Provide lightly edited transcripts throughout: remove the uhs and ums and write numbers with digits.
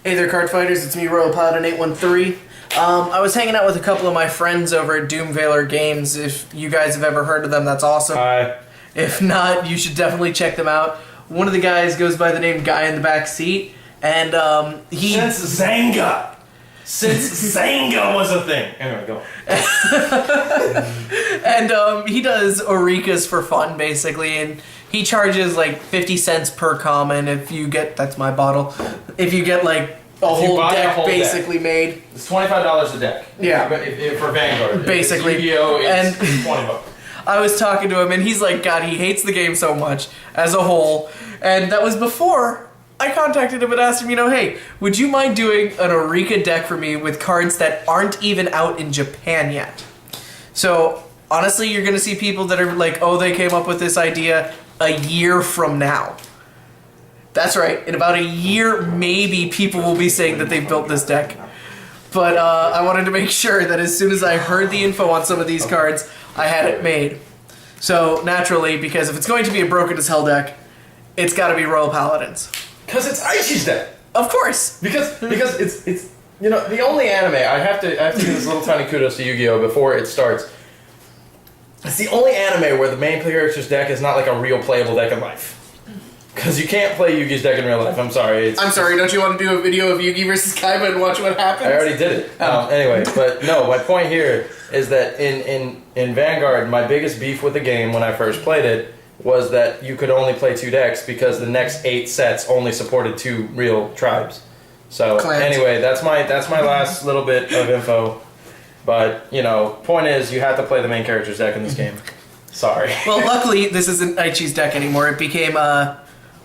Hey there, card fighters. It's me, Royal Paladin 813. I was hanging out with a couple of my friends over at Doomvailer Games. If you guys have ever heard of them, that's awesome. Hi. If not, you should definitely check them out. One of the guys goes by the name Guy in the Back Seat, and he... Since Zanga was a thing. Anyway, go on. And he does Orikas for fun, basically, and he charges like 50 cents per common if you get... That's my bottle. If you get like a whole deck basically made. It's $25 a deck. Yeah. If for Vanguard. Basically. Yu-Gi-Oh! It's $20. I was talking to him, and he's like, God, he hates the game so much as a whole. And that was before I contacted him and asked him, hey, would you mind doing an Orika deck for me with cards that aren't even out in Japan yet? So, honestly, you're going to see people that are like, oh, they came up with this idea a year from now. That's right. In about a year, maybe people will be saying that they've built this deck. But I wanted to make sure that as soon as I heard the info on some of these cards, I had it made. So, naturally, because if it's going to be a broken as hell deck, it's got to be Royal Paladins. Because it's Aichi's deck. Of course. Because it's the only anime, I have to give this little tiny kudos to Yu-Gi-Oh! Before it starts. It's the only anime where the main character's deck is not like a real playable deck in life. Because you can't play Yugi's deck in real life. I'm sorry. I'm sorry. Don't you want to do a video of Yugi versus Kaiba and watch what happens? I already did it. Anyway, but no. My point here is that in Vanguard, my biggest beef with the game when I first played it was that you could only play 2 decks because the next 8 sets only supported 2 real tribes. So anyway, that's my last little bit of info. But point is, you have to play the main character's deck in this game. Sorry. Well, luckily, this isn't Aichi's deck anymore. It became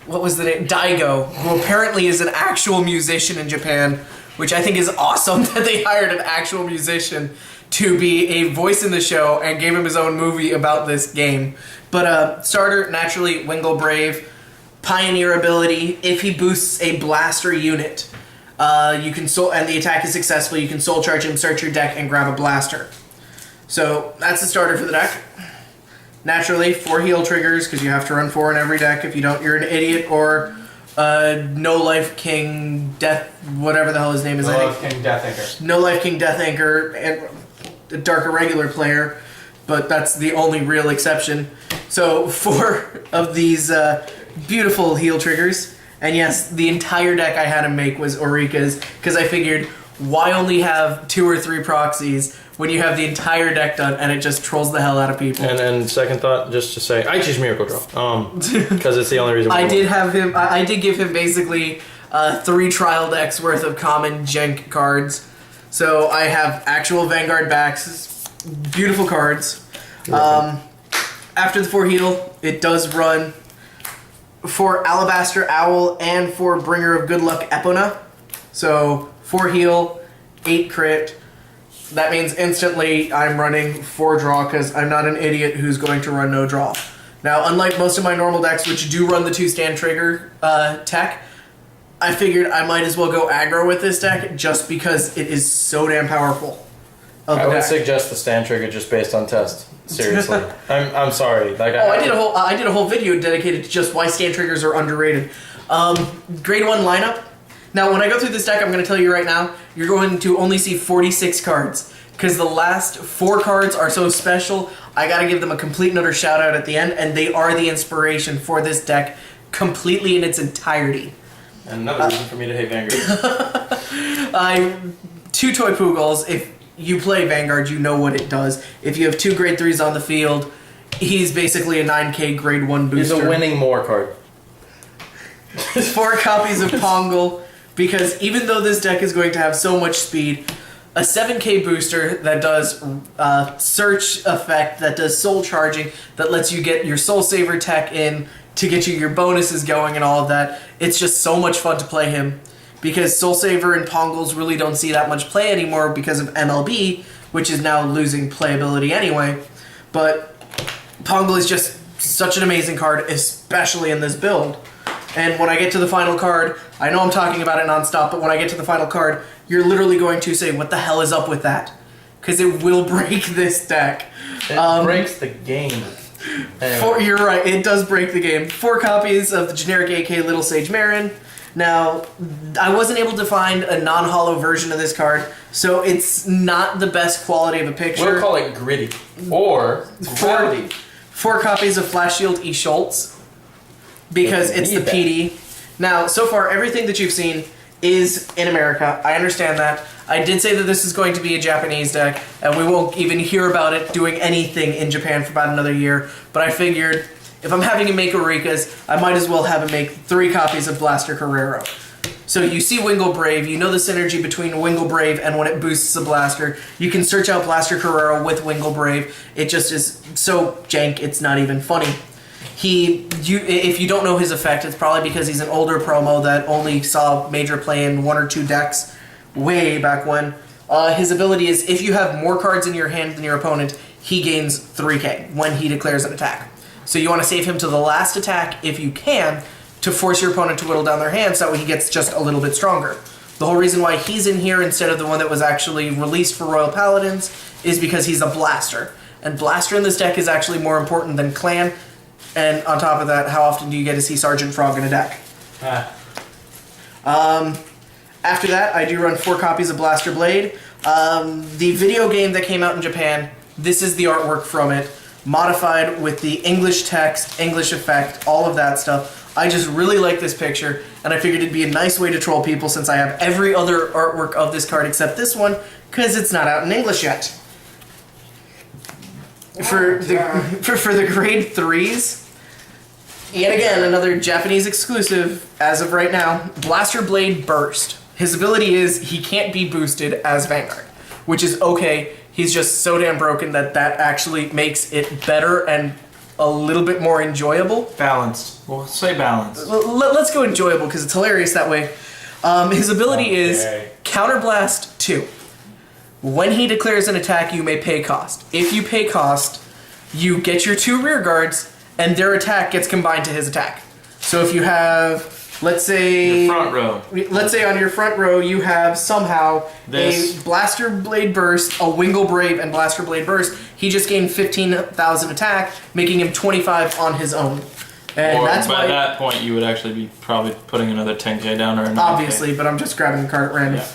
what was the name? Daigo, who apparently is an actual musician in Japan, which I think is awesome that they hired an actual musician to be a voice in the show and gave him his own movie about this game. But starter, naturally, Wingle Brave, Pioneer ability. If he boosts a blaster unit, you can and the attack is successful, you can soul charge him, search your deck, and grab a blaster. So that's the starter for the deck. Naturally, 4 heal triggers, because you have to run 4 in every deck. If you don't, you're an idiot, or No Life King Death, whatever the hell his name is. No Life King Death Anchor. No Life King Death Anchor, and a Dark Irregular player, but that's the only real exception. So 4 of these beautiful heal triggers, and yes, the entire deck I had him make was Orikas, because I figured, why only have 2 or 3 proxies when you have the entire deck done and it just trolls the hell out of people? And then second thought, just to say, Aichi's Miracle Draw. Because it's the only reason I did give him basically 3 trial decks worth of common Jenk cards. So I have actual Vanguard backs, beautiful cards. After the 4 heal, it does run for Alabaster Owl and for Bringer of Good Luck Epona. So 4 heal, 8 crit. That means instantly I'm running 4 draw because I'm not an idiot who's going to run no draw. Now, unlike most of my normal decks, which do run the 2 stand trigger tech, I figured I might as well go aggro with this deck just because it is so damn powerful. I would suggest the stand trigger just based on test. Seriously, I'm sorry. Like I did a whole video dedicated to just why stand triggers are underrated. Grade 1 lineup. Now, when I go through this deck, I'm going to tell you right now, you're going to only see 46 cards. Because the last 4 cards are so special, I got to give them a complete and utter shout out at the end, and they are the inspiration for this deck completely in its entirety. And another reason for me to hate Vanguard. 2 Toy Poogles. If you play Vanguard, you know what it does. If you have 2 grade 3s on the field, he's basically a 9k grade 1 booster. He's a winning more card. 4 copies of Pongal. Because even though this deck is going to have so much speed, a 7k booster that does search effect, that does soul charging, that lets you get your soul saver tech in to get you your bonuses going and all of that, it's just so much fun to play him. Because soul saver and Pongals really don't see that much play anymore because of MLB, which is now losing playability anyway. But Pongal is just such an amazing card, especially in this build. And when I get to the final card, I know I'm talking about it nonstop, but when I get to the final card, you're literally going to say, what the hell is up with that? Because it will break this deck. It breaks the game. Anyway. You're right, it does break the game. 4 copies of the generic AK Little Sage Marin. Now, I wasn't able to find a non-hollow version of this card, so it's not the best quality of a picture. We'll call it gritty or gravity. 4 copies of Flash Shield E. Schultz, because it's the PD. Now, so far, everything that you've seen is in America. I understand that. I did say that this is going to be a Japanese deck, and we won't even hear about it doing anything in Japan for about another year, but I figured if I'm having him make Eureka's, I might as well have him make 3 copies of Blaster Carrero. So you see Wingle Brave, you know the synergy between Wingle Brave and when it boosts a blaster. You can search out Blaster Carrero with Wingle Brave. It just is so jank, it's not even funny. If you don't know his effect, it's probably because he's an older promo that only saw major play in 1 or 2 decks way back when. His ability is, if you have more cards in your hand than your opponent, he gains 3k when he declares an attack. So you want to save him to the last attack if you can to force your opponent to whittle down their hand so that way he gets just a little bit stronger. The whole reason why he's in here instead of the one that was actually released for Royal Paladins is because he's a blaster. And blaster in this deck is actually more important than clan. And on top of that, how often do you get to see Sergeant Frog in a deck? After that, I do run 4 copies of Blaster Blade. The video game that came out in Japan, this is the artwork from it. Modified with the English text, English effect, all of that stuff. I just really like this picture, and I figured it'd be a nice way to troll people since I have every other artwork of this card except this one, because it's not out in English yet. For the grade 3s, yet again, another Japanese exclusive as of right now, Blaster Blade Burst. His ability is he can't be boosted as Vanguard, which is okay. He's just so damn broken that actually makes it better and a little bit more enjoyable. Balanced. We'll say balanced. Let's go enjoyable because it's hilarious that way. His ability is Counterblast 2. When he declares an attack, you may pay cost. If you pay cost, you get your 2 rear guards, and their attack gets combined to his attack. So if you have, let's say... Your front row. Let's say on your front row you have somehow a Blaster Blade Burst, a Wingle Brave, and Blaster Blade Burst. He just gained 15,000 attack, making him 25 on his own. And or that's by why, that point, you would actually be probably putting another 10k down or another obviously, but I'm just grabbing the card at random. Yeah.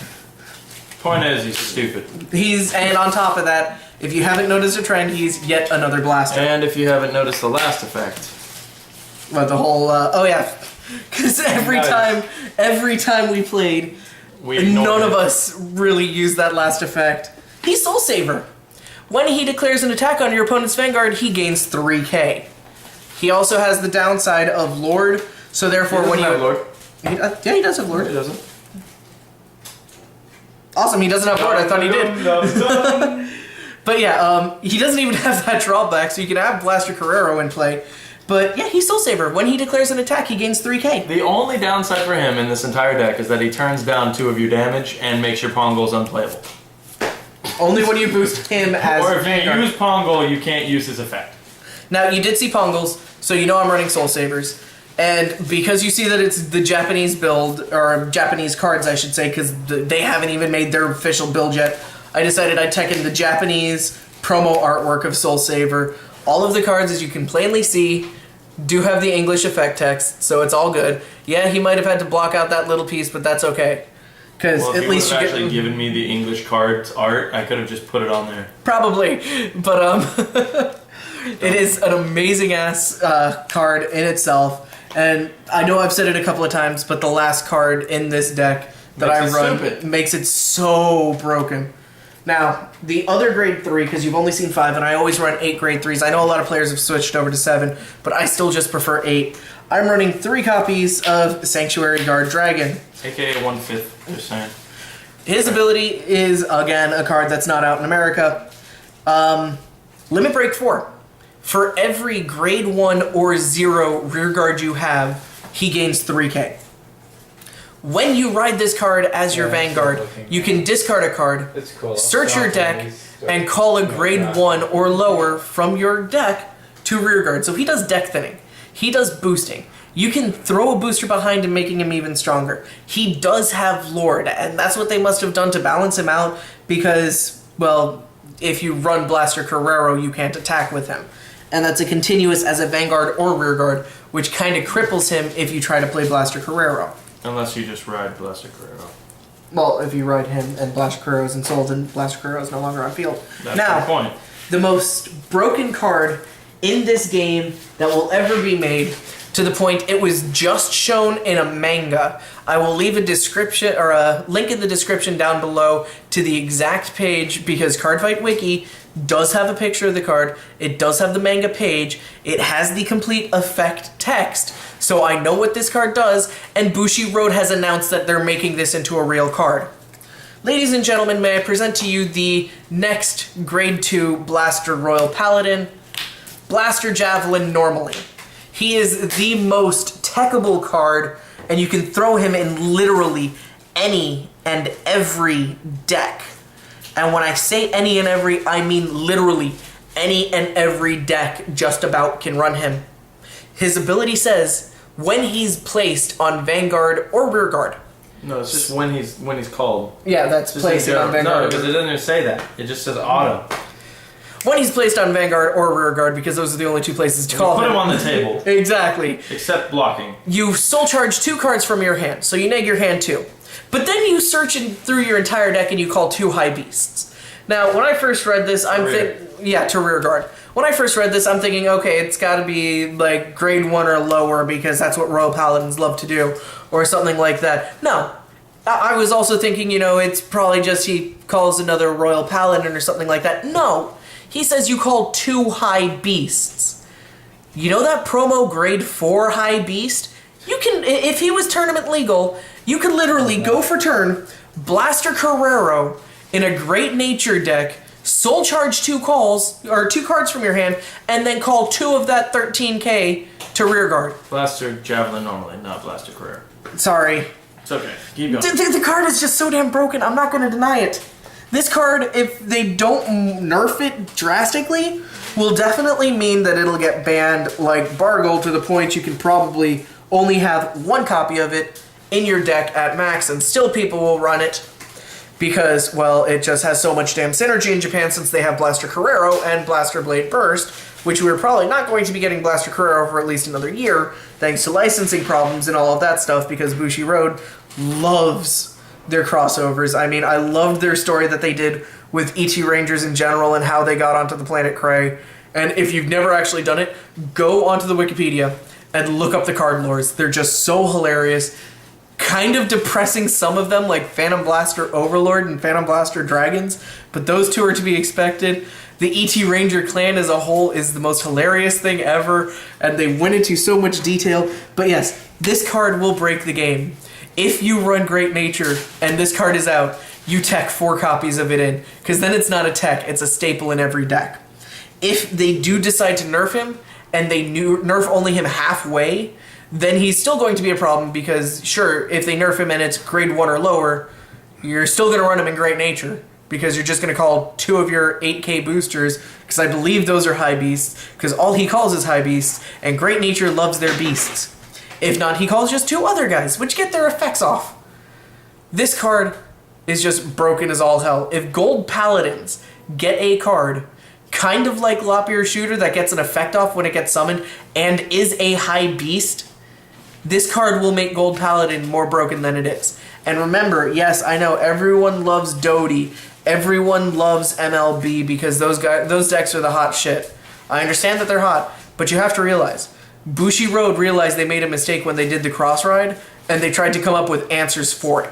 Point is, he's stupid. And on top of that, if you haven't noticed a trend, he's yet another blaster. And if you haven't noticed the last effect. But the whole, oh yeah, because every time we played, none of us really used that last effect. He's Soul Saver. When he declares an attack on your opponent's Vanguard, he gains 3k. He also has the downside of Lord, so therefore when you... Lord. Yeah, he does have Lord. He doesn't. Awesome, he doesn't have Lord, I thought he did. But yeah, he doesn't even have that drawback, so you can have Blaster Carrero in play. But yeah, he's Soul Saver. When he declares an attack, he gains 3k. The only downside for him in this entire deck is that he turns down 2 of your damage and makes your Pongos unplayable. Only when you boost him as Or if Vanguard. you use Pongo, you can't use his effect. Now, you did see Pongles, so you know I'm running Soul Savers. And because you see that it's the Japanese build, or Japanese cards, I should say, because they haven't even made their official build yet, I decided I'd tech in the Japanese promo artwork of Soul Saver. All of the cards, as you can plainly see, do have the English effect text, so it's all good. Yeah, he might have had to block out that little piece, but that's okay. Because Well, if at least you you would have actually get... given me the English cards art, I could have just put it on there. Probably, but it is an amazing-ass card in itself. And I know I've said it a couple of times, but the last card in this deck that I run makes it so broken. Now, the other grade 3, because you've only seen 5, and I always run 8 grade 3s. I know a lot of players have switched over to 7, but I still just prefer 8. I'm running 3 copies of Sanctuary Guard Dragon. AKA 1/5, just saying. His ability is, again, a card that's not out in America. Limit Break 4. For every grade 1 or 0 rearguard you have, he gains 3k. When you ride this card as your Vanguard, you can discard a card, search your deck, and call a grade 1 or lower from your deck to rearguard. So he does deck thinning. He does boosting. You can throw a booster behind him, making him even stronger. He does have Lord, and that's what they must have done to balance him out because, well, if you run Blaster Carrero, you can't attack with him. And that's a continuous as a Vanguard or Rearguard, which kind of cripples him if you try to play Blaster Carrero. Unless you just ride Blaster Carrero. Well, if you ride him and Blaster Carrero is insolved and Blaster Carrero is no longer on field. That's Now, the point. the most broken card in this game that will ever be made, to the point it was just shown in a manga. I will leave a description or a link in the description down below to the exact page, because Cardfight Wiki does have a picture of the card. It does have the manga page. It has the complete effect text, so I know what this card does, and Bushiroad has announced that they're making this into a real card. Ladies and gentlemen, may I present to you the next Grade 2 Blaster Royal Paladin, Blaster Javelin normally. He is the most techable card, and you can throw him in literally any and every deck. And when I say any and every, I mean literally any and every deck just about can run him. His ability says, when he's placed on Vanguard or Rearguard. No, it's just when he's called. Yeah, that's Just placed in on general. Vanguard. No, because it doesn't even say that. It just says auto. When he's placed on Vanguard or Rearguard, because those are the only two places to call Put him. him on the table. Exactly. Except blocking. You soul charge 2 cards from your hand, so you neg your hand 2. But then you search through your entire deck and you call 2 high beasts. Now, when I first read this, to rear guard. When I first read this, I'm thinking, okay, it's got to be like grade 1 or lower, because that's what Royal Paladins love to do, or something like that. No. I was also thinking, it's probably just he calls another Royal Paladin or something like that. No. He says you call 2 high beasts. You know that promo grade 4 high beast? You can, if he was tournament legal, you could literally go for turn, Blaster Carrero in a Great Nature deck, soul charge 2 cards from your hand, and then call 2 of that 13k to rear guard. Blaster Javelin normally, not Blaster Carrero. Sorry. It's okay. Keep going. The card is just so damn broken, I'm not going to deny it. This card, if they don't nerf it drastically, will definitely mean that it'll get banned like Bargle, to the point you can probably only have 1 copy of it in your deck at max, and still people will run it because, well, it just has so much damn synergy in Japan, since they have Blaster Carrero and Blaster Blade Burst, which we're probably not going to be getting Blaster Carrero for at least another year, thanks to licensing problems and all of that stuff, because Bushiroad loves their crossovers. I mean, I loved their story that they did with ET Rangers in general and how they got onto the planet Krei. And if you've never actually done it, go onto the Wikipedia and look up the card lores. They're just so hilarious. Kind of depressing, some of them, like Phantom Blaster Overlord and Phantom Blaster Dragons, but those two are to be expected. The ET Ranger clan as a whole is the most hilarious thing ever, and they went into so much detail. But yes, this card will break the game. If you run Great Nature and this card is out, you tech 4 copies of it in, because then it's not a tech, it's a staple in every deck. If they do decide to nerf him, and they nerf only him halfway, then he's still going to be a problem, because sure, if they nerf him and it's grade 1 or lower, you're still going to run him in Great Nature, because you're just going to call 2 of your 8k boosters, because I believe those are high beasts, because all he calls is high beasts, and Great Nature loves their beasts. If not, he calls just 2 other guys, which get their effects off. This card is just broken as all hell. If Gold Paladins get a card, kind of like Lop-Ear Shooter, that gets an effect off when it gets summoned, and is a high beast, this card will make Gold Paladin more broken than it is. And remember, yes, I know everyone loves Dodie, everyone loves MLB, because those decks are the hot shit. I understand that they're hot, but you have to realize, Bushiroad realized they made a mistake when they did the cross ride, and they tried to come up with answers for it.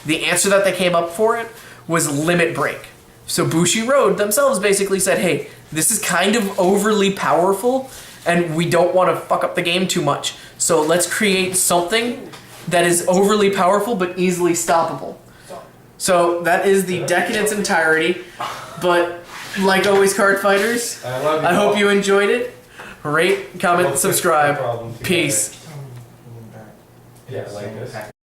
The answer that they came up for it was Limit Break. So Bushiroad themselves basically said, hey, this is kind of overly powerful, and we don't want to fuck up the game too much. So let's create something that is overly powerful but easily stoppable. So that is the deck in its entirety. But like always, card fighters, I hope you enjoyed it. Rate, comment, subscribe. Peace. Yeah, like this.